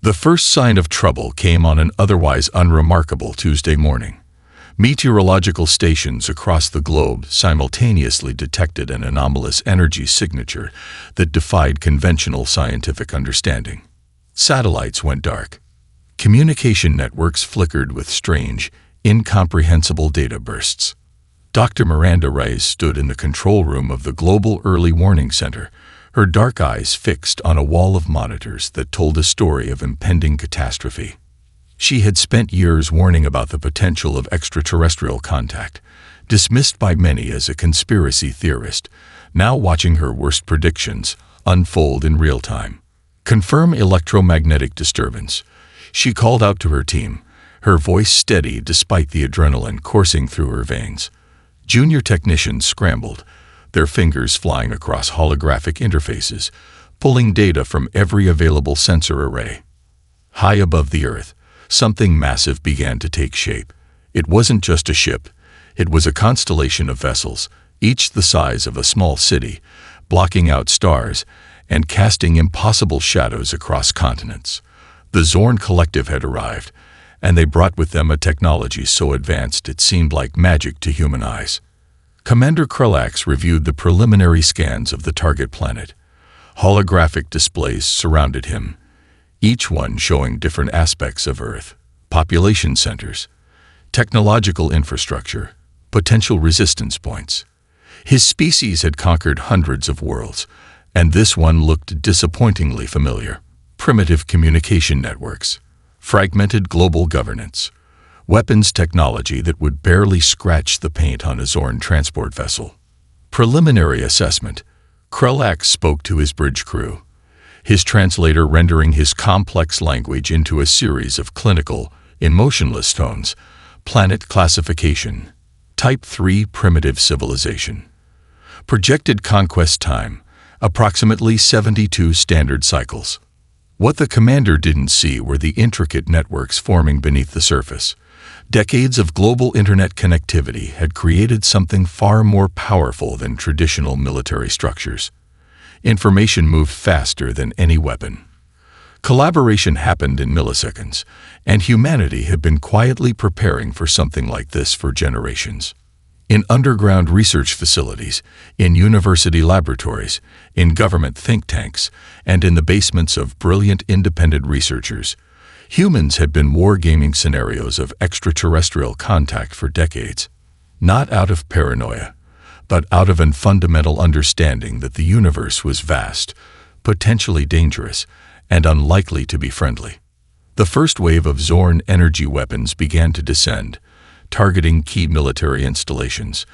The first sign of trouble came on an otherwise unremarkable Tuesday morning. Meteorological stations across the globe simultaneously detected an anomalous energy signature that defied conventional scientific understanding. Satellites went dark. Communication networks flickered with strange, incomprehensible data bursts. Dr. Miranda Reyes stood in the control room of the Global Early Warning Center, her dark eyes fixed on a wall of monitors that told a story of impending catastrophe. She had spent years warning about the potential of extraterrestrial contact, dismissed by many as a conspiracy theorist, now watching her worst predictions unfold in real time. Confirm electromagnetic disturbance. She called out to her team, her voice steady despite the adrenaline coursing through her veins. Junior technicians scrambled, their fingers flying across holographic interfaces, pulling data from every available sensor array. High above the Earth, something massive began to take shape. It wasn't just a ship. It was a constellation of vessels, each the size of a small city, blocking out stars and casting impossible shadows across continents. The Zorn Collective had arrived, and they brought with them a technology so advanced it seemed like magic to human eyes. Commander Krelax reviewed the preliminary scans of the target planet. Holographic displays surrounded him, each one showing different aspects of Earth: population centers, technological infrastructure, potential resistance points. His species had conquered hundreds of worlds, and this one looked disappointingly familiar. Primitive communication networks, fragmented global governance, weapons technology that would barely scratch the paint on a Zorn transport vessel. Preliminary assessment. Krelax spoke to his bridge crew, his translator rendering his complex language into a series of clinical, emotionless tones. Planet classification. Type 3 primitive civilization. Projected conquest time, approximately 72 standard cycles. What the commander didn't see were the intricate networks forming beneath the surface. Decades of global internet connectivity had created something far more powerful than traditional military structures. Information moved faster than any weapon. Collaboration happened in milliseconds, and humanity had been quietly preparing for something like this for generations. In underground research facilities, in university laboratories, in government think tanks, and in the basements of brilliant independent researchers, humans had been wargaming scenarios of extraterrestrial contact for decades. Not out of paranoia, but out of a fundamental understanding that the universe was vast, potentially dangerous, and unlikely to be friendly. The first wave of Zorn energy weapons began to descend, targeting key military installations,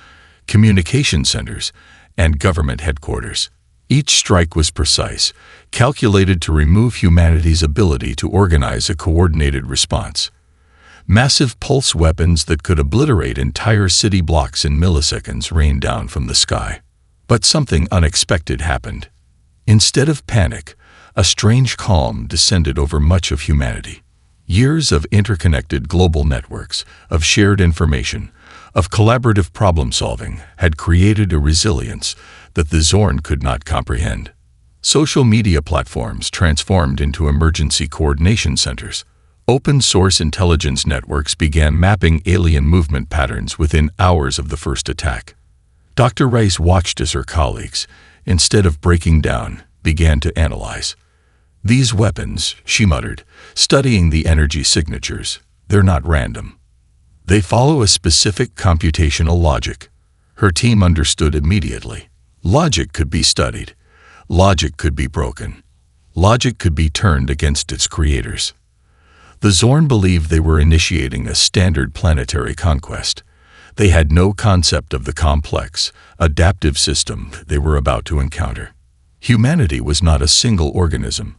communication centers, and government headquarters. Each strike was precise, calculated to remove humanity's ability to organize a coordinated response. Massive pulse weapons that could obliterate entire city blocks in milliseconds rained down from the sky. But something unexpected happened. Instead of panic, a strange calm descended over much of humanity. Years of interconnected global networks, of shared information, of collaborative problem-solving had created a resilience that the Zorn could not comprehend. Social media platforms transformed into emergency coordination centers. Open-source intelligence networks began mapping alien movement patterns within hours of the first attack. Dr. Rice watched as her colleagues, instead of breaking down, began to analyze. "These weapons," she muttered, studying the energy signatures, "they're not random. They follow a specific computational logic." Her team understood immediately. Logic could be studied. Logic could be broken. Logic could be turned against its creators. The Zorn believed they were initiating a standard planetary conquest. They had no concept of the complex, adaptive system they were about to encounter. Humanity was not a single organism,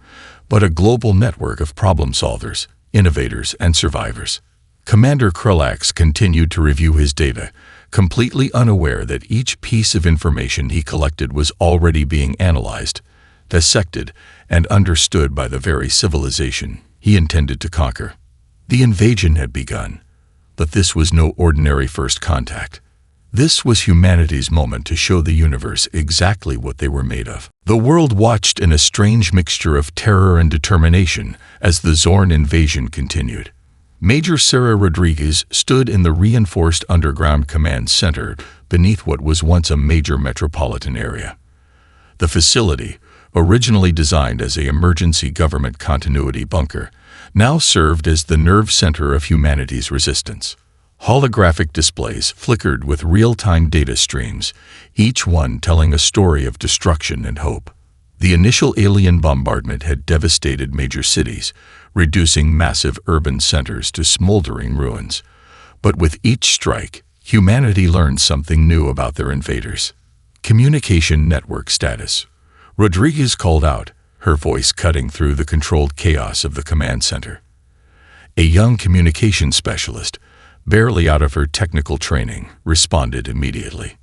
but a global network of problem solvers, innovators, and survivors. Commander Krelax continued to review his data, completely unaware that each piece of information he collected was already being analyzed, dissected, and understood by the very civilization he intended to conquer. The invasion had begun, but this was no ordinary first contact. This was humanity's moment to show the universe exactly what they were made of. The world watched in a strange mixture of terror and determination as the Zorn invasion continued. Major Sarah Rodriguez stood in the reinforced underground command center beneath what was once a major metropolitan area. The facility, originally designed as an emergency government continuity bunker, now served as the nerve center of humanity's resistance. Holographic displays flickered with real-time data streams, each one telling a story of destruction and hope. The initial alien bombardment had devastated major cities, reducing massive urban centers to smoldering ruins. But with each strike, humanity learned something new about their invaders. Communication network status. Rodriguez called out, her voice cutting through the controlled chaos of the command center. A young communication specialist, barely out of her technical training, responded immediately.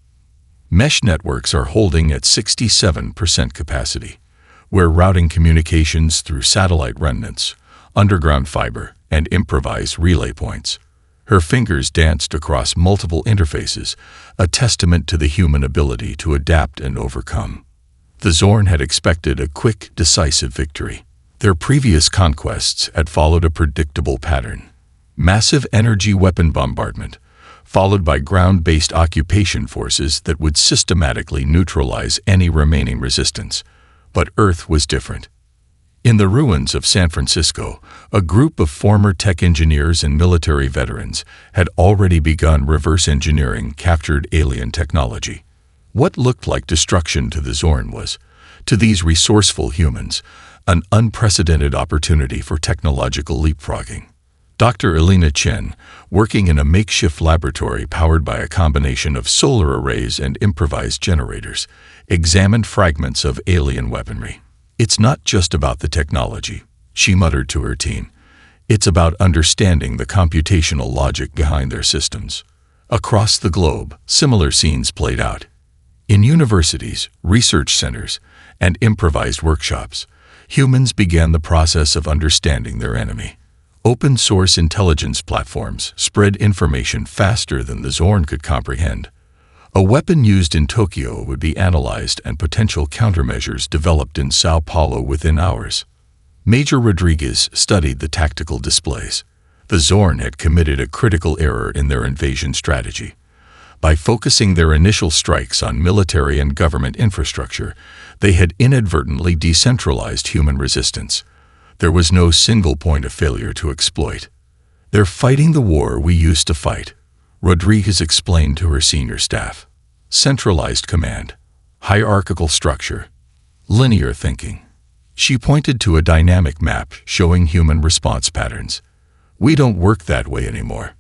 Mesh networks are holding at 67% capacity. We're routing communications through satellite remnants, underground fiber, and improvised relay points. Her fingers danced across multiple interfaces, a testament to the human ability to adapt and overcome. The Zorn had expected a quick, decisive victory. Their previous conquests had followed a predictable pattern. Massive energy weapon bombardment, followed by ground-based occupation forces that would systematically neutralize any remaining resistance. But Earth was different. In the ruins of San Francisco, a group of former tech engineers and military veterans had already begun reverse engineering captured alien technology. What looked like destruction to the Zorn was, to these resourceful humans, an unprecedented opportunity for technological leapfrogging. Dr. Elena Chen, working in a makeshift laboratory powered by a combination of solar arrays and improvised generators, examined fragments of alien weaponry. "It's not just about the technology," she muttered to her team. "It's about understanding the computational logic behind their systems." Across the globe, similar scenes played out. In universities, research centers, and improvised workshops, humans began the process of understanding their enemy. Open-source intelligence platforms spread information faster than the Zorn could comprehend. A weapon used in Tokyo would be analyzed and potential countermeasures developed in Sao Paulo within hours. Major Rodriguez studied the tactical displays. The Zorn had committed a critical error in their invasion strategy. By focusing their initial strikes on military and government infrastructure, they had inadvertently decentralized human resistance. There was no single point of failure to exploit. "They're fighting the war we used to fight," Rodriguez explained to her senior staff. "Centralized command, hierarchical structure, linear thinking." She pointed to a dynamic map showing human response patterns. "We don't work that way anymore."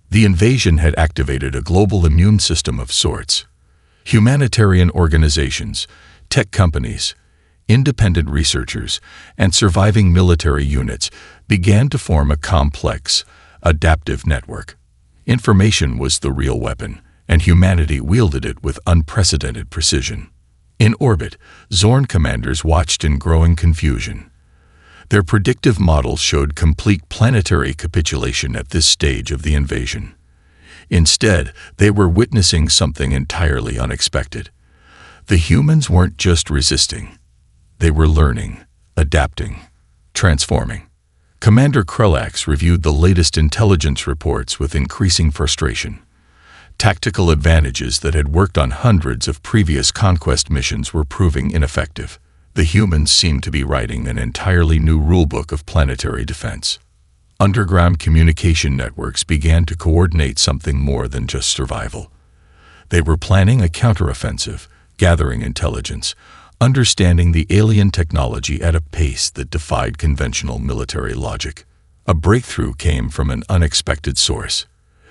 The invasion had activated a global immune system of sorts. Humanitarian organizations, tech companies, independent researchers, and surviving military units began to form a complex, adaptive network. Information was the real weapon, and humanity wielded it with unprecedented precision. In orbit, Zorn commanders watched in growing confusion. Their predictive models showed complete planetary capitulation at this stage of the invasion. Instead, they were witnessing something entirely unexpected. The humans weren't just resisting. They were learning, adapting, transforming. Commander Krelax reviewed the latest intelligence reports with increasing frustration. Tactical advantages that had worked on hundreds of previous conquest missions were proving ineffective. The humans seemed to be writing an entirely new rulebook of planetary defense. Underground communication networks began to coordinate something more than just survival. They were planning a counteroffensive, gathering intelligence, understanding the alien technology at a pace that defied conventional military logic. A breakthrough came from an unexpected source.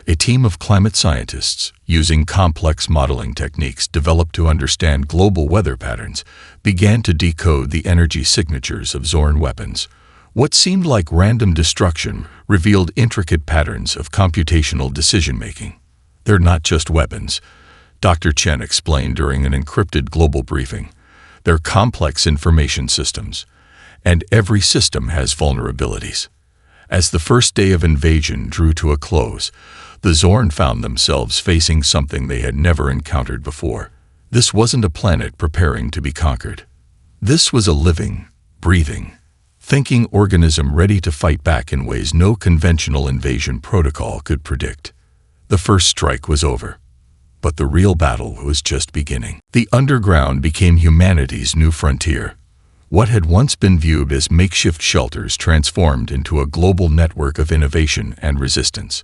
A team of climate scientists, using complex modeling techniques developed to understand global weather patterns, began to decode the energy signatures of Zorn weapons. What seemed like random destruction revealed intricate patterns of computational decision-making. "They're not just weapons," Dr. Chen explained during an encrypted global briefing. "They're complex information systems, and every system has vulnerabilities. As the first day of invasion drew to a close, the Zorn found themselves facing something they had never encountered before. This wasn't a planet preparing to be conquered. This was a living, breathing, thinking organism ready to fight back in ways no conventional invasion protocol could predict. The first strike was over, but the real battle was just beginning. The underground became humanity's new frontier. What had once been viewed as makeshift shelters transformed into a global network of innovation and resistance.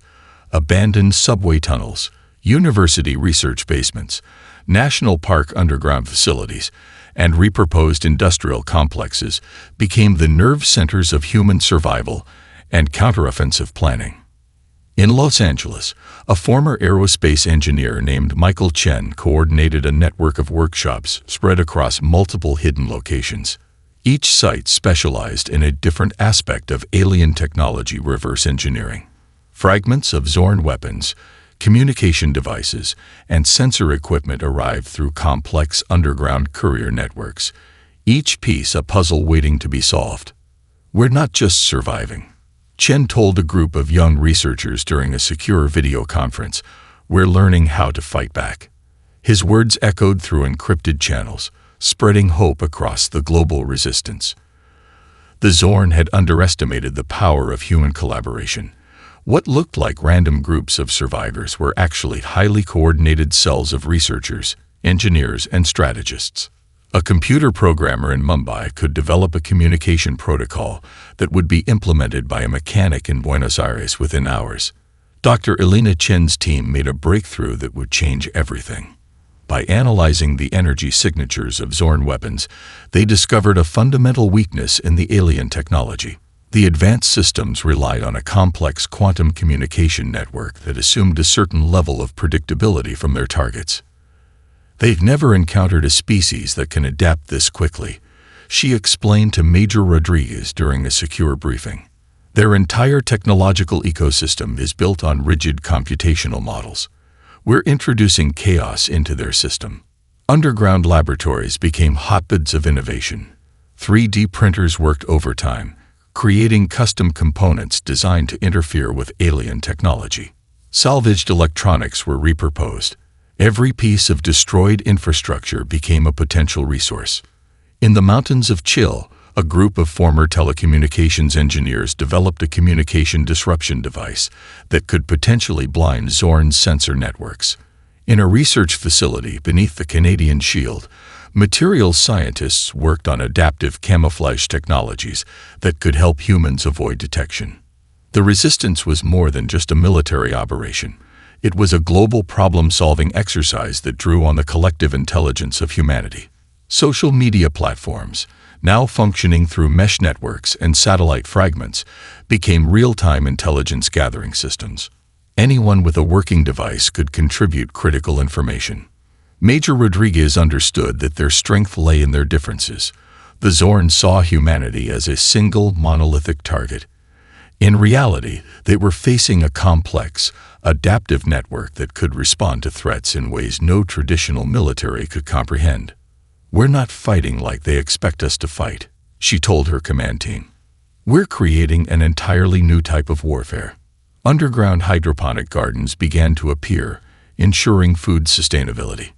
Abandoned subway tunnels, university research basements, national park underground facilities, and repurposed industrial complexes became the nerve centers of human survival and counteroffensive planning. In Los Angeles, a former aerospace engineer named Michael Chen coordinated a network of workshops spread across multiple hidden locations. Each site specialized in a different aspect of alien technology reverse engineering. Fragments of Zorn weapons, communication devices, and sensor equipment arrived through complex underground courier networks, each piece a puzzle waiting to be solved. "We're not just surviving," Chen told a group of young researchers during a secure video conference. "We're learning how to fight back." His words echoed through encrypted channels, spreading hope across the global resistance. The Zorn had underestimated the power of human collaboration. What looked like random groups of survivors were actually highly coordinated cells of researchers, engineers, and strategists. A computer programmer in Mumbai could develop a communication protocol that would be implemented by a mechanic in Buenos Aires within hours. Dr. Elena Chen's team made a breakthrough that would change everything. By analyzing the energy signatures of Zorn weapons, they discovered a fundamental weakness in the alien technology. The advanced systems relied on a complex quantum communication network that assumed a certain level of predictability from their targets. "They've never encountered a species that can adapt this quickly," she explained to Major Rodriguez during a secure briefing. "Their entire technological ecosystem is built on rigid computational models. We're introducing chaos into their system." Underground laboratories became hotbeds of innovation. 3D printers worked overtime, creating custom components designed to interfere with alien technology. Salvaged electronics were repurposed. Every piece of destroyed infrastructure became a potential resource. In the mountains of Chill, a group of former telecommunications engineers developed a communication disruption device that could potentially blind Zorn's sensor networks. In a research facility beneath the Canadian Shield, materials scientists worked on adaptive camouflage technologies that could help humans avoid detection. The resistance was more than just a military operation. It was a global problem-solving exercise that drew on the collective intelligence of humanity. Social media platforms, now functioning through mesh networks and satellite fragments, became real-time intelligence gathering systems. Anyone with a working device could contribute critical information. Major Rodriguez understood that their strength lay in their differences. The Zorn saw humanity as a single monolithic target. In reality, they were facing a complex, adaptive network that could respond to threats in ways no traditional military could comprehend. "We're not fighting like they expect us to fight," she told her command team. "We're creating an entirely new type of warfare." Underground hydroponic gardens began to appear, ensuring food sustainability.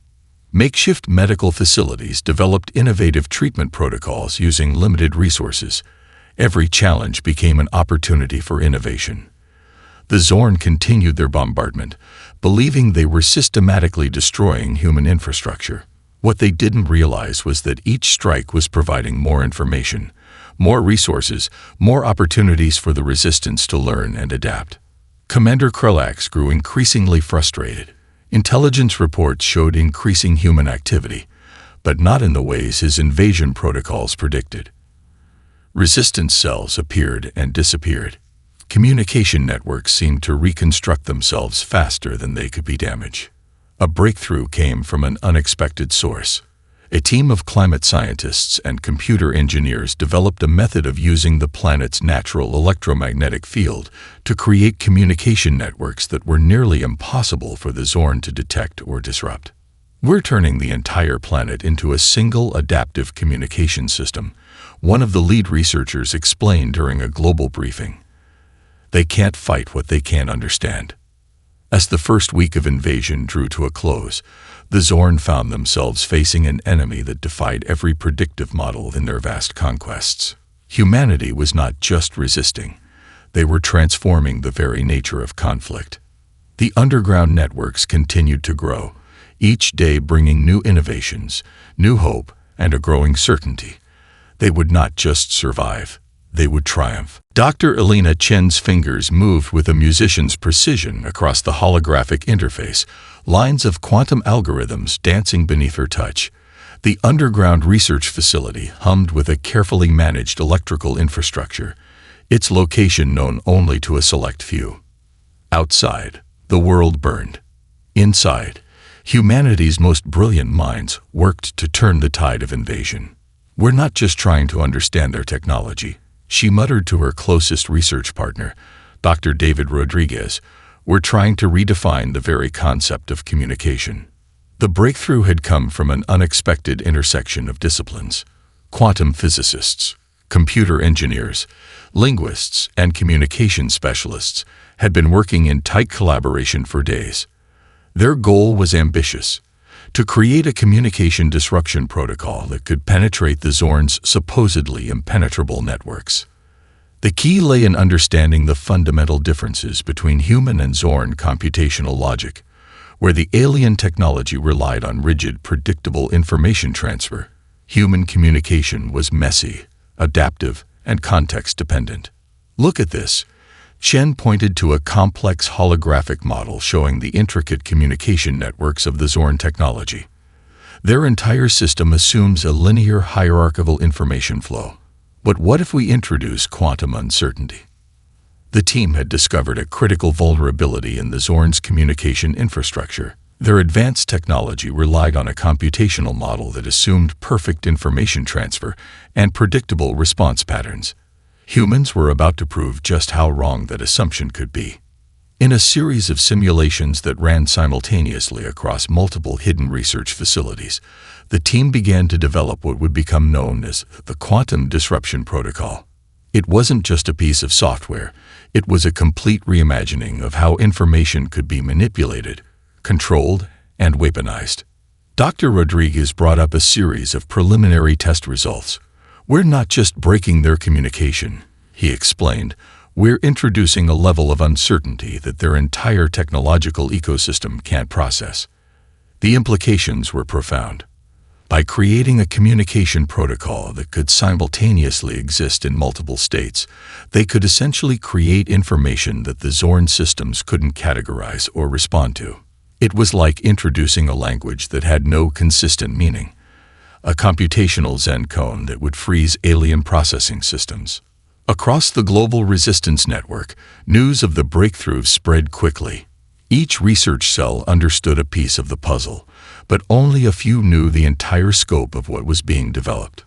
Makeshift medical facilities developed innovative treatment protocols using limited resources. Every challenge became an opportunity for innovation. The Zorn continued their bombardment, believing they were systematically destroying human infrastructure. What they didn't realize was that each strike was providing more information, more resources, more opportunities for the resistance to learn and adapt. Commander Krulax grew increasingly frustrated. Intelligence reports showed increasing human activity, but not in the ways his invasion protocols predicted. Resistance cells appeared and disappeared. Communication networks seemed to reconstruct themselves faster than they could be damaged. A breakthrough came from an unexpected source. A team of climate scientists and computer engineers developed a method of using the planet's natural electromagnetic field to create communication networks that were nearly impossible for the Zorn to detect or disrupt. "We're turning the entire planet into a single adaptive communication system," one of the lead researchers explained during a global briefing. They can't fight what they can't understand. As the first week of invasion drew to a close, the Zorn found themselves facing an enemy that defied every predictive model in their vast conquests. Humanity was not just resisting, they were transforming the very nature of conflict. The underground networks continued to grow, each day bringing new innovations, new hope, and a growing certainty. They would not just survive, they would triumph. Dr. Elena Chen's fingers moved with a musician's precision across the holographic interface, lines of quantum algorithms dancing beneath her touch. The underground research facility hummed with a carefully managed electrical infrastructure, its location known only to a select few. Outside, the world burned. Inside, humanity's most brilliant minds worked to turn the tide of invasion. "We're not just trying to understand their technology," she muttered to her closest research partner, Dr. David Rodriguez. "We're trying to redefine the very concept of communication." The breakthrough had come from an unexpected intersection of disciplines. Quantum physicists, computer engineers, linguists, and communication specialists had been working in tight collaboration for days. Their goal was ambitious: to create a communication disruption protocol that could penetrate the Zorn's supposedly impenetrable networks. The key lay in understanding the fundamental differences between human and Zorn computational logic. Where the alien technology relied on rigid, predictable information transfer, human communication was messy, adaptive, and context-dependent. "Look at this." Chen pointed to a complex holographic model showing the intricate communication networks of the Zorn technology. Their entire system assumes a linear hierarchical information flow. But what if we introduce quantum uncertainty? The team had discovered a critical vulnerability in the Zorn's communication infrastructure. Their advanced technology relied on a computational model that assumed perfect information transfer and predictable response patterns. Humans were about to prove just how wrong that assumption could be. In a series of simulations that ran simultaneously across multiple hidden research facilities, the team began to develop what would become known as the Quantum Disruption Protocol. It wasn't just a piece of software, it was a complete reimagining of how information could be manipulated, controlled, and weaponized. Dr. Rodriguez brought up a series of preliminary test results. "We're not just breaking their communication," he explained. "We're introducing a level of uncertainty that their entire technological ecosystem can't process." The implications were profound. By creating a communication protocol that could simultaneously exist in multiple states, they could essentially create information that the Zorn systems couldn't categorize or respond to. It was like introducing a language that had no consistent meaning, a computational Zen cone that would freeze alien processing systems. Across the global resistance network, news of the breakthrough spread quickly. Each research cell understood a piece of the puzzle, but only a few knew the entire scope of what was being developed.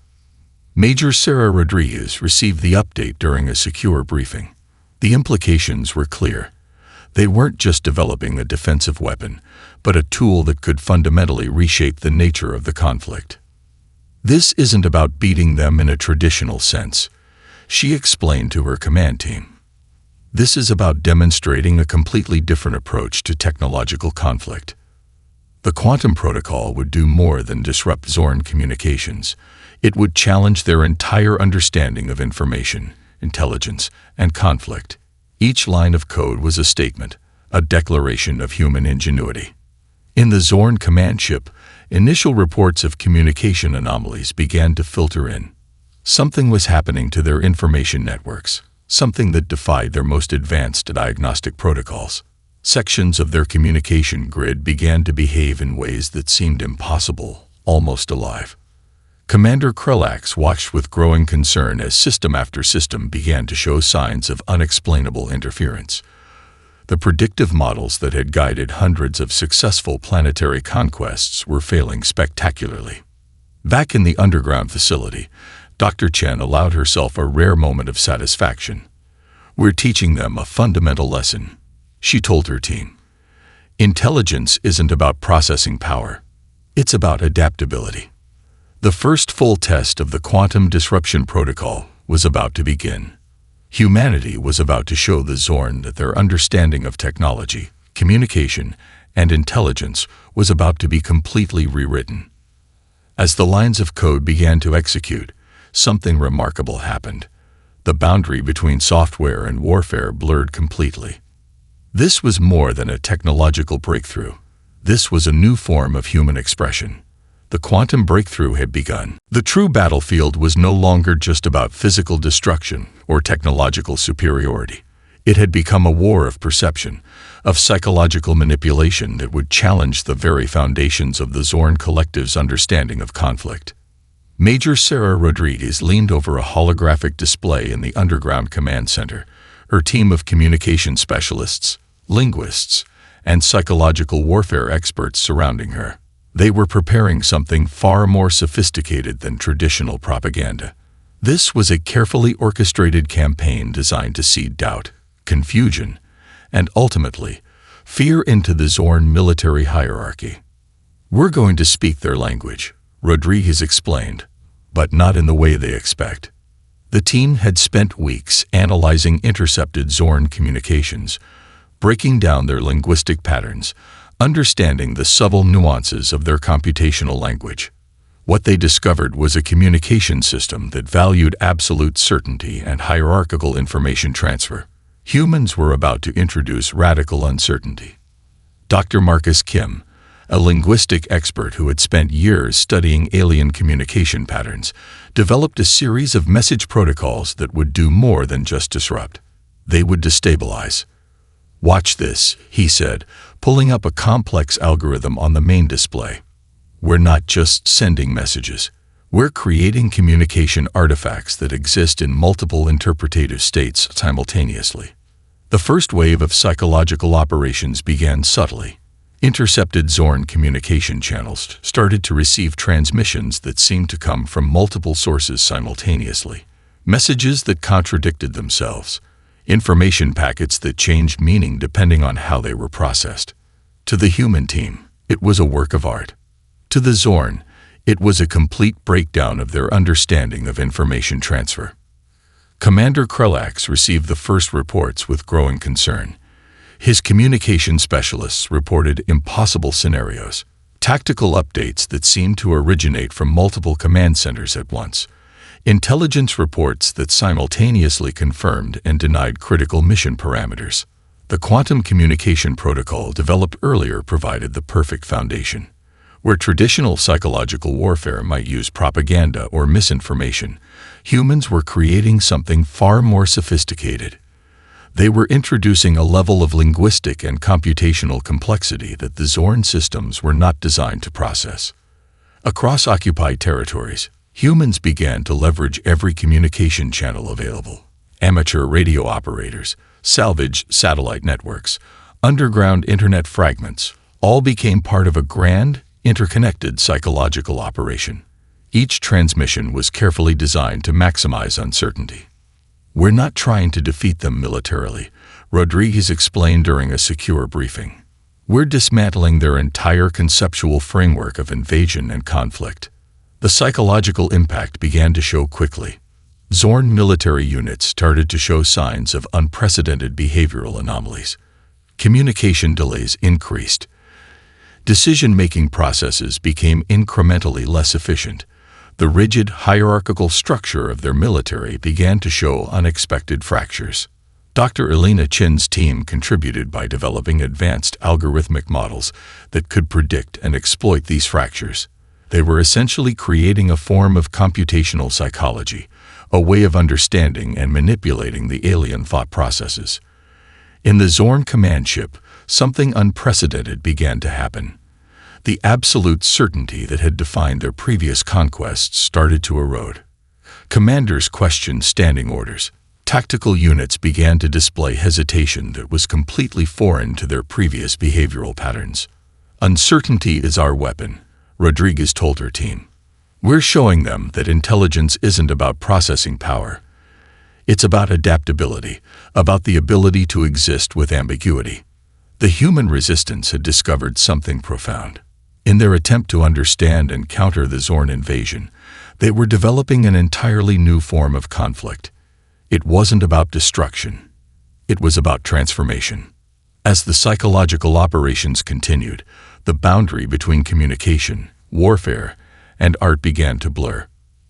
Major Sarah Rodriguez received the update during a secure briefing. The implications were clear. They weren't just developing a defensive weapon, but a tool that could fundamentally reshape the nature of the conflict. "This isn't about beating them in a traditional sense," she explained to her command team. "This is about demonstrating a completely different approach to technological conflict." The quantum protocol would do more than disrupt Zorn communications. It would challenge their entire understanding of information, intelligence, and conflict. Each line of code was a statement, a declaration of human ingenuity. In the Zorn command ship, initial reports of communication anomalies began to filter in. Something was happening to their information networks, something that defied their most advanced diagnostic protocols. Sections of their communication grid began to behave in ways that seemed impossible, almost alive. Commander Krelax watched with growing concern as system after system began to show signs of unexplainable interference. The predictive models that had guided hundreds of successful planetary conquests were failing spectacularly. Back in the underground facility, Dr. Chen allowed herself a rare moment of satisfaction. "We're teaching them a fundamental lesson," she told her team. "Intelligence isn't about processing power. It's about adaptability." The first full test of the Quantum Disruption Protocol was about to begin. Humanity was about to show the Zorn that their understanding of technology, communication, and intelligence was about to be completely rewritten. As the lines of code began to execute, something remarkable happened. The boundary between software and warfare blurred completely. This was more than a technological breakthrough. This was a new form of human expression. The quantum breakthrough had begun. The true battlefield was no longer just about physical destruction or technological superiority. It had become a war of perception, of psychological manipulation that would challenge the very foundations of the Zorn Collective's understanding of conflict. Major Sarah Rodriguez leaned over a holographic display in the underground command center, her team of communication specialists, linguists, and psychological warfare experts surrounding her. They were preparing something far more sophisticated than traditional propaganda. This was a carefully orchestrated campaign designed to seed doubt, confusion, and ultimately, fear into the Zorn military hierarchy. "We're going to speak their language," Rodriguez explained, "but not in the way they expect." The team had spent weeks analyzing intercepted Zorn communications, breaking down their linguistic patterns, understanding the subtle nuances of their computational language. What they discovered was a communication system that valued absolute certainty and hierarchical information transfer. Humans were about to introduce radical uncertainty. Dr. Marcus Kim, a linguistic expert who had spent years studying alien communication patterns, developed a series of message protocols that would do more than just disrupt. They would destabilize. "Watch this," he said, pulling up a complex algorithm on the main display. "We're not just sending messages. We're creating communication artifacts that exist in multiple interpretative states simultaneously." The first wave of psychological operations began subtly. Intercepted Zorn communication channels started to receive transmissions that seemed to come from multiple sources simultaneously. Messages that contradicted themselves. Information packets that changed meaning depending on how they were processed. To the human team, it was a work of art. To the Zorn, it was a complete breakdown of their understanding of information transfer. Commander Krelax received the first reports with growing concern. His communication specialists reported impossible scenarios, tactical updates that seemed to originate from multiple command centers at once, intelligence reports that simultaneously confirmed and denied critical mission parameters. The quantum communication protocol developed earlier provided the perfect foundation. Where traditional psychological warfare might use propaganda or misinformation, humans were creating something far more sophisticated. They were introducing a level of linguistic and computational complexity that the Zorn systems were not designed to process. Across occupied territories, humans began to leverage every communication channel available. Amateur radio operators, salvage satellite networks, underground internet fragments, all became part of a grand, interconnected psychological operation. Each transmission was carefully designed to maximize uncertainty. "We're not trying to defeat them militarily," Rodriguez explained during a secure briefing. "We're dismantling their entire conceptual framework of invasion and conflict." The psychological impact began to show quickly. Zorn military units started to show signs of unprecedented behavioral anomalies. Communication delays increased. Decision-making processes became incrementally less efficient. The rigid, hierarchical structure of their military began to show unexpected fractures. Dr. Elena Chin's team contributed by developing advanced algorithmic models that could predict and exploit these fractures. They were essentially creating a form of computational psychology, a way of understanding and manipulating the alien thought processes. In the Zorn command ship, something unprecedented began to happen. The absolute certainty that had defined their previous conquests started to erode. Commanders questioned standing orders. Tactical units began to display hesitation that was completely foreign to their previous behavioral patterns. "Uncertainty is our weapon," Rodriguez told her team. "We're showing them that intelligence isn't about processing power. It's about adaptability, about the ability to exist with ambiguity." The human resistance had discovered something profound. In their attempt to understand and counter the Zorn invasion, they were developing an entirely new form of conflict. It wasn't about destruction. It was about transformation. As the psychological operations continued, the boundary between communication, warfare, and art began to blur.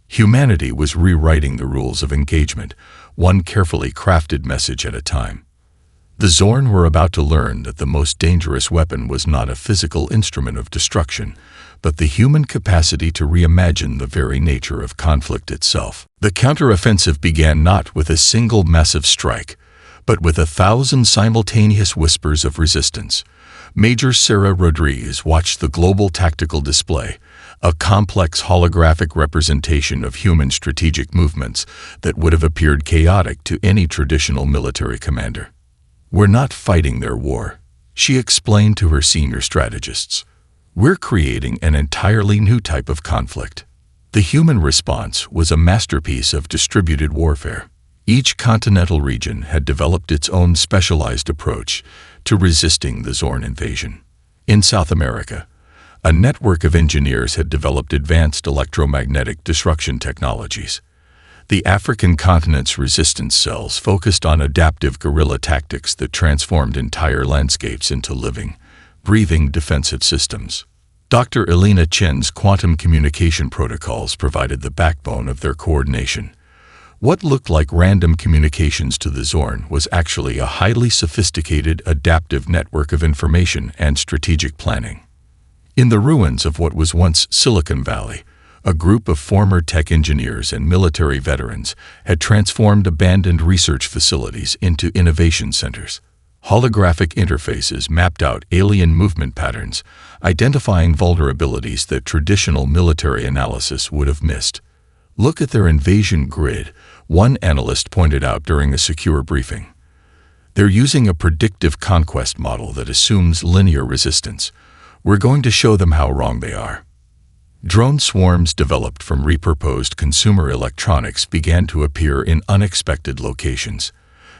Humanity was rewriting the rules of engagement, one carefully crafted message at a time. The Zorn were about to learn that the most dangerous weapon was not a physical instrument of destruction, but the human capacity to reimagine the very nature of conflict itself. The counteroffensive began not with a single massive strike, but with 1,000 simultaneous whispers of resistance. Major Sarah Rodriguez watched the global tactical display, a complex holographic representation of human strategic movements that would have appeared chaotic to any traditional military commander. "We're not fighting their war," she explained to her senior strategists. "We're creating an entirely new type of conflict." The human response was a masterpiece of distributed warfare. Each continental region had developed its own specialized approach to resisting the Zorn invasion. In South America, a network of engineers had developed advanced electromagnetic disruption technologies. The African continent's resistance cells focused on adaptive guerrilla tactics that transformed entire landscapes into living, breathing defensive systems. Dr. Elena Chen's quantum communication protocols provided the backbone of their coordination. What looked like random communications to the Zorn was actually a highly sophisticated adaptive network of information and strategic planning. In the ruins of what was once Silicon Valley, a group of former tech engineers and military veterans had transformed abandoned research facilities into innovation centers. Holographic interfaces mapped out alien movement patterns, identifying vulnerabilities that traditional military analysis would have missed. "Look at their invasion grid," one analyst pointed out during a secure briefing. "They're using a predictive conquest model that assumes linear resistance. We're going to show them how wrong they are." Drone swarms developed from repurposed consumer electronics began to appear in unexpected locations.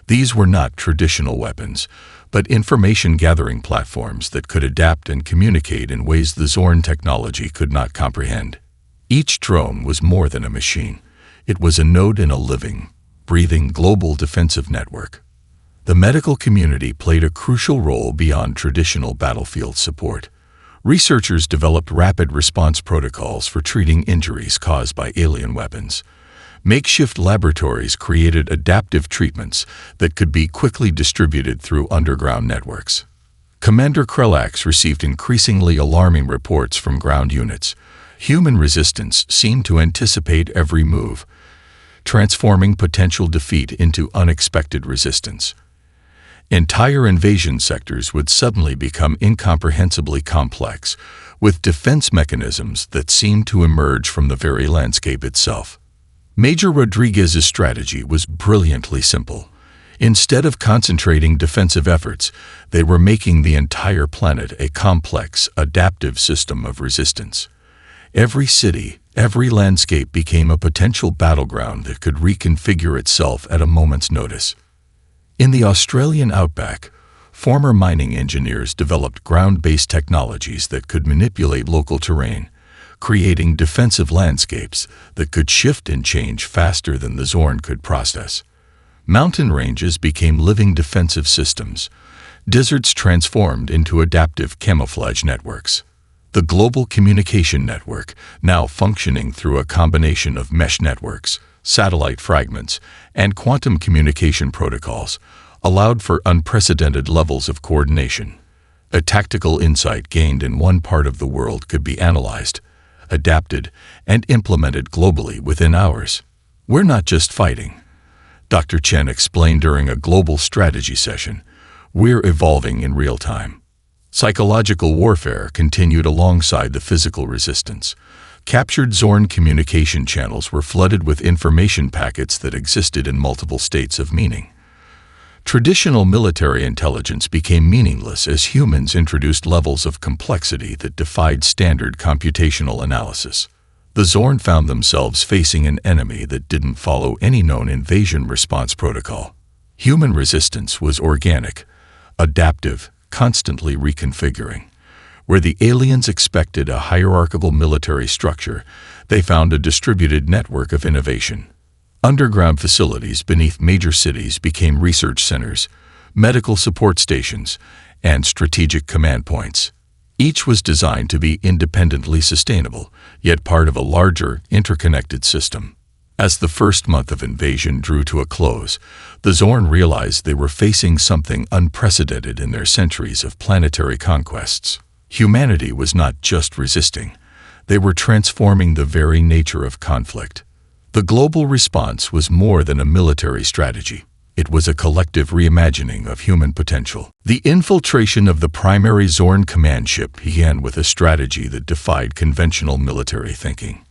These were not traditional weapons, but information-gathering platforms that could adapt and communicate in ways the Zorn technology could not comprehend. Each drone was more than a machine. It was a node in a living, breathing global defensive network. The medical community played a crucial role beyond traditional battlefield support. Researchers developed rapid response protocols for treating injuries caused by alien weapons. Makeshift laboratories created adaptive treatments that could be quickly distributed through underground networks. Commander Krelax received increasingly alarming reports from ground units. Human resistance seemed to anticipate every move, transforming potential defeat into unexpected resistance. Entire invasion sectors would suddenly become incomprehensibly complex, with defense mechanisms that seemed to emerge from the very landscape itself. Major Rodriguez's strategy was brilliantly simple. Instead of concentrating defensive efforts, they were making the entire planet a complex, adaptive system of resistance. Every city, every landscape became a potential battleground that could reconfigure itself at a moment's notice. In the Australian outback, former mining engineers developed ground-based technologies that could manipulate local terrain, creating defensive landscapes that could shift and change faster than the Zorn could process. Mountain ranges became living defensive systems. Deserts transformed into adaptive camouflage networks. The global communication network, now functioning through a combination of mesh networks, satellite fragments, and quantum communication protocols, allowed for unprecedented levels of coordination. A tactical insight gained in one part of the world could be analyzed, adapted, and implemented globally within hours. "We're not just fighting," Dr. Chen explained during a global strategy session. "We're evolving in real time." Psychological warfare continued alongside the physical resistance. Captured Zorn communication channels were flooded with information packets that existed in multiple states of meaning. Traditional military intelligence became meaningless as humans introduced levels of complexity that defied standard computational analysis. The Zorn found themselves facing an enemy that didn't follow any known invasion response protocol. Human resistance was organic, adaptive, constantly reconfiguring. Where the aliens expected a hierarchical military structure, they found a distributed network of innovation. Underground facilities beneath major cities became research centers, medical support stations, and strategic command points. Each was designed to be independently sustainable, yet part of a larger, interconnected system. As the first month of invasion drew to a close, the Zorn realized they were facing something unprecedented in their centuries of planetary conquests. Humanity was not just resisting, they were transforming the very nature of conflict. The global response was more than a military strategy. It was a collective reimagining of human potential. The infiltration of the primary Zorn command ship began with a strategy that defied conventional military thinking.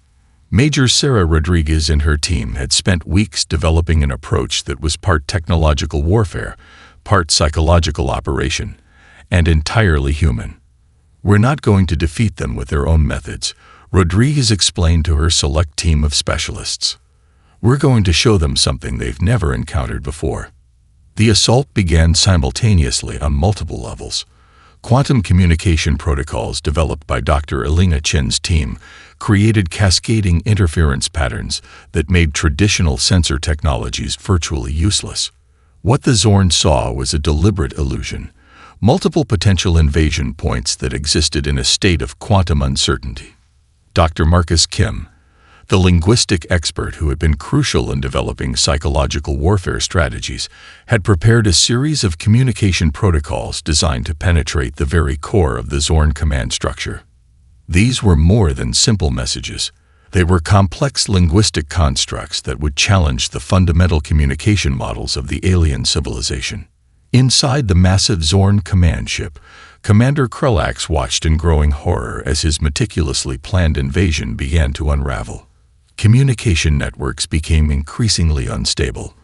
Major Sarah Rodriguez and her team had spent weeks developing an approach that was part technological warfare, part psychological operation, and entirely human. "We're not going to defeat them with their own methods," Rodriguez explained to her select team of specialists. "We're going to show them something they've never encountered before." The assault began simultaneously on multiple levels. Quantum communication protocols developed by Dr. Elena Chen's team created cascading interference patterns that made traditional sensor technologies virtually useless. What the Zorn saw was a deliberate illusion, multiple potential invasion points that existed in a state of quantum uncertainty. Dr. Marcus Kim, the linguistic expert who had been crucial in developing psychological warfare strategies, had prepared a series of communication protocols designed to penetrate the very core of the Zorn command structure. These were more than simple messages. They were complex linguistic constructs that would challenge the fundamental communication models of the alien civilization. Inside the massive Zorn command ship, Commander Krulax watched in growing horror as his meticulously planned invasion began to unravel. Communication networks became increasingly unstable.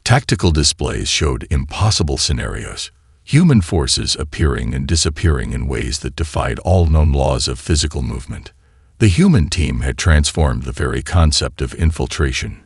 Tactical displays showed impossible scenarios, human forces appearing and disappearing in ways that defied all known laws of physical movement. The human team had transformed the very concept of infiltration.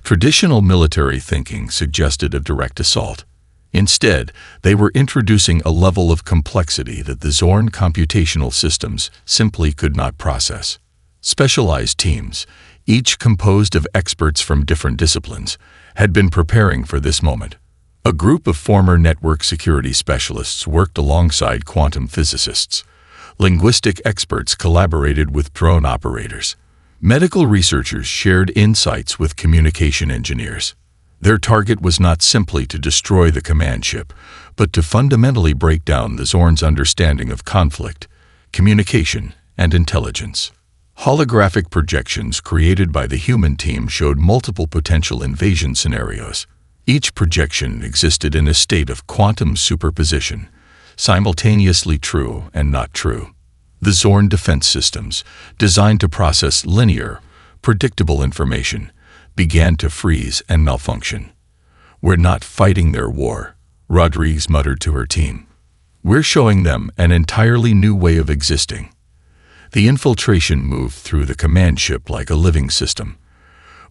Traditional military thinking suggested a direct assault. Instead, they were introducing a level of complexity that the Zorn computational systems simply could not process. Specialized teams, each composed of experts from different disciplines, had been preparing for this moment. A group of former network security specialists worked alongside quantum physicists. Linguistic experts collaborated with drone operators. Medical researchers shared insights with communication engineers. Their target was not simply to destroy the command ship, but to fundamentally break down the Zorn's understanding of conflict, communication, and intelligence. Holographic projections created by the human team showed multiple potential invasion scenarios. Each projection existed in a state of quantum superposition, simultaneously true and not true. The Zorn defense systems, designed to process linear, predictable information, began to freeze and malfunction. "We're not fighting their war," Rodriguez muttered to her team. "We're showing them an entirely new way of existing." The infiltration moved through the command ship like a living system.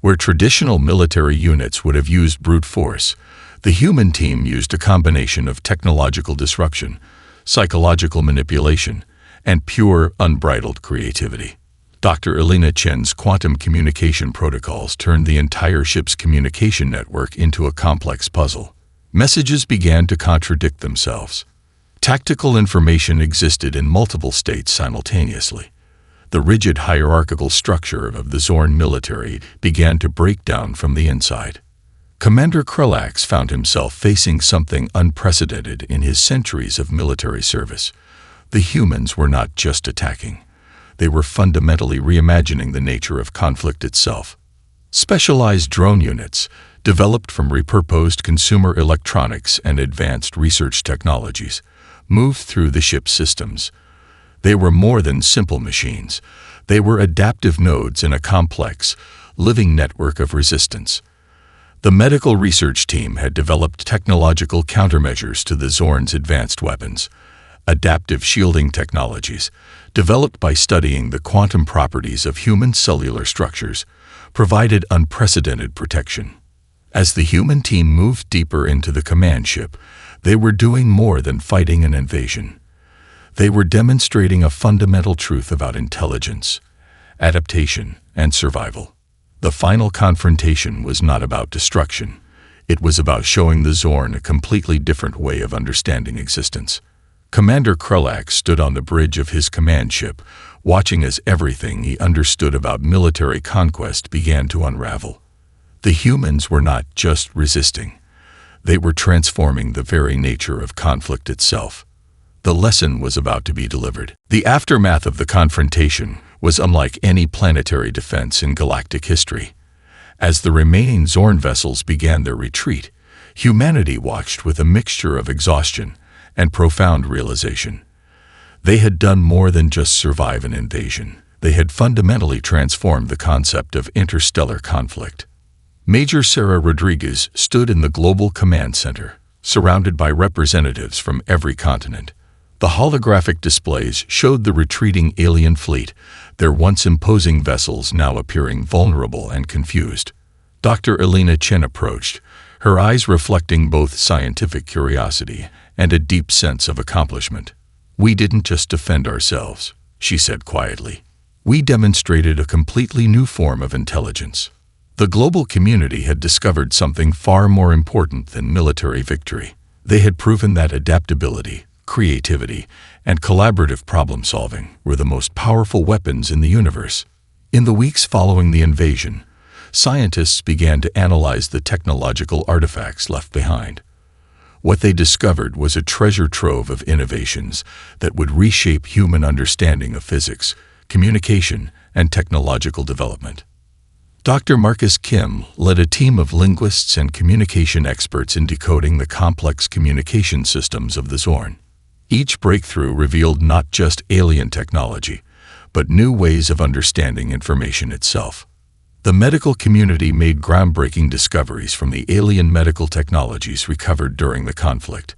Where traditional military units would have used brute force, the human team used a combination of technological disruption, psychological manipulation, and pure, unbridled creativity. Dr. Elena Chen's quantum communication protocols turned the entire ship's communication network into a complex puzzle. Messages began to contradict themselves. Tactical information existed in multiple states simultaneously. The rigid hierarchical structure of the Zorn military began to break down from the inside. Commander Krulax found himself facing something unprecedented in his centuries of military service. The humans were not just attacking. They were fundamentally reimagining the nature of conflict itself. Specialized drone units, developed from repurposed consumer electronics and advanced research technologies, moved through the ship's systems. They were more than simple machines. They were adaptive nodes in a complex, living network of resistance. The medical research team had developed technological countermeasures to the Zorn's advanced weapons. Adaptive shielding technologies, developed by studying the quantum properties of human cellular structures, provided unprecedented protection. As the human team moved deeper into the command ship, they were doing more than fighting an invasion. They were demonstrating a fundamental truth about intelligence, adaptation, and survival. The final confrontation was not about destruction. It was about showing the Zorn a completely different way of understanding existence. Commander Krulak stood on the bridge of his command ship, watching as everything he understood about military conquest began to unravel. The humans were not just resisting. They were transforming the very nature of conflict itself. The lesson was about to be delivered. The aftermath of the confrontation was unlike any planetary defense in galactic history. As the remaining Zorn vessels began their retreat, humanity watched with a mixture of exhaustion and profound realization. They had done more than just survive an invasion. They had fundamentally transformed the concept of interstellar conflict. Major Sarah Rodriguez stood in the Global Command Center, surrounded by representatives from every continent. The holographic displays showed the retreating alien fleet, their once imposing vessels now appearing vulnerable and confused. Dr. Elena Chen approached, her eyes reflecting both scientific curiosity and a deep sense of accomplishment. "We didn't just defend ourselves," she said quietly. "We demonstrated a completely new form of intelligence." The global community had discovered something far more important than military victory. They had proven that adaptability, creativity, and collaborative problem-solving were the most powerful weapons in the universe. In the weeks following the invasion, scientists began to analyze the technological artifacts left behind. What they discovered was a treasure trove of innovations that would reshape human understanding of physics, communication, and technological development. Dr. Marcus Kim led a team of linguists and communication experts in decoding the complex communication systems of the Zorn. Each breakthrough revealed not just alien technology, but new ways of understanding information itself. The medical community made groundbreaking discoveries from the alien medical technologies recovered during the conflict.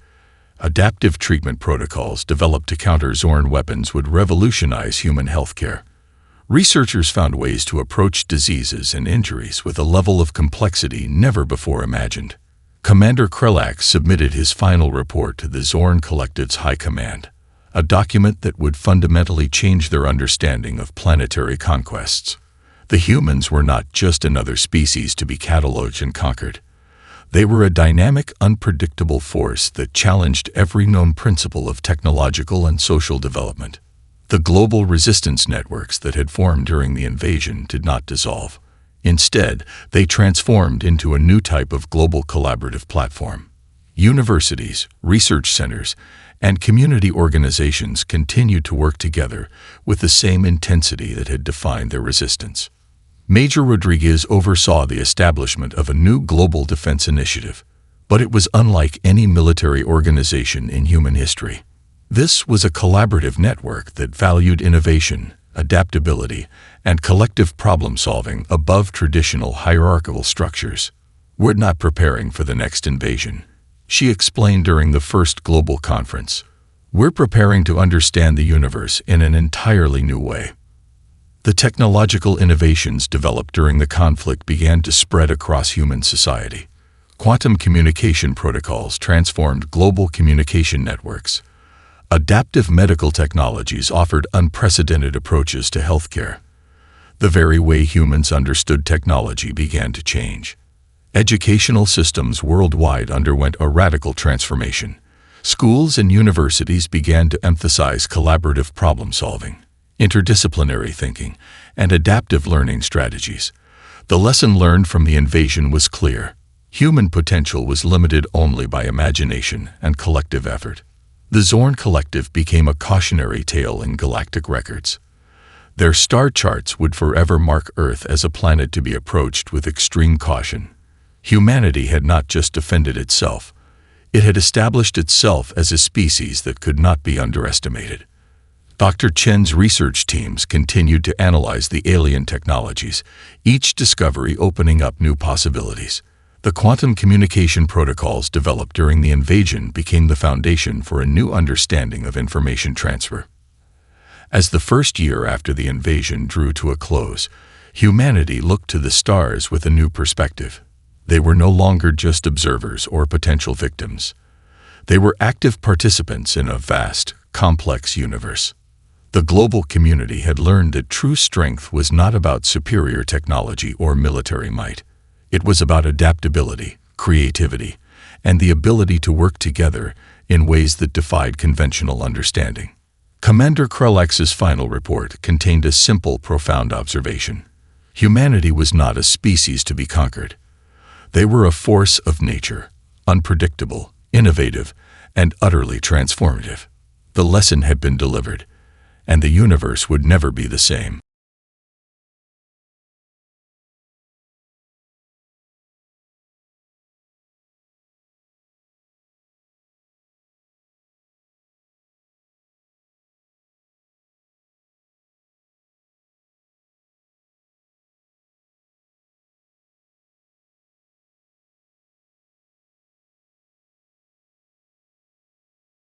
Adaptive treatment protocols developed to counter Zorn weapons would revolutionize human healthcare. Researchers found ways to approach diseases and injuries with a level of complexity never before imagined. Commander Krulak submitted his final report to the Zorn Collective's High Command, a document that would fundamentally change their understanding of planetary conquests. The humans were not just another species to be cataloged and conquered. They were a dynamic, unpredictable force that challenged every known principle of technological and social development. The global resistance networks that had formed during the invasion did not dissolve. Instead, they transformed into a new type of global collaborative platform. Universities, research centers, and community organizations continued to work together with the same intensity that had defined their resistance. Major Rodriguez oversaw the establishment of a new global defense initiative, but it was unlike any military organization in human history. This was a collaborative network that valued innovation, adaptability, and collective problem-solving above traditional hierarchical structures. "We're not preparing for the next invasion," she explained during the first global conference. "We're preparing to understand the universe in an entirely new way." The technological innovations developed during the conflict began to spread across human society. Quantum communication protocols transformed global communication networks. Adaptive medical technologies offered unprecedented approaches to healthcare. The very way humans understood technology began to change. Educational systems worldwide underwent a radical transformation. Schools and universities began to emphasize collaborative problem-solving, interdisciplinary thinking, and adaptive learning strategies. The lesson learned from the invasion was clear. Human potential was limited only by imagination and collective effort. The Zorn Collective became a cautionary tale in galactic records. Their star charts would forever mark Earth as a planet to be approached with extreme caution. Humanity had not just defended itself, it had established itself as a species that could not be underestimated. Dr. Chen's research teams continued to analyze the alien technologies, each discovery opening up new possibilities. The quantum communication protocols developed during the invasion became the foundation for a new understanding of information transfer. As the first year after the invasion drew to a close, humanity looked to the stars with a new perspective. They were no longer just observers or potential victims. They were active participants in a vast, complex universe. The global community had learned that true strength was not about superior technology or military might. It was about adaptability, creativity, and the ability to work together in ways that defied conventional understanding. Commander Krellex's final report contained a simple, profound observation. Humanity was not a species to be conquered. They were a force of nature, unpredictable, innovative, and utterly transformative. The lesson had been delivered, and the universe would never be the same.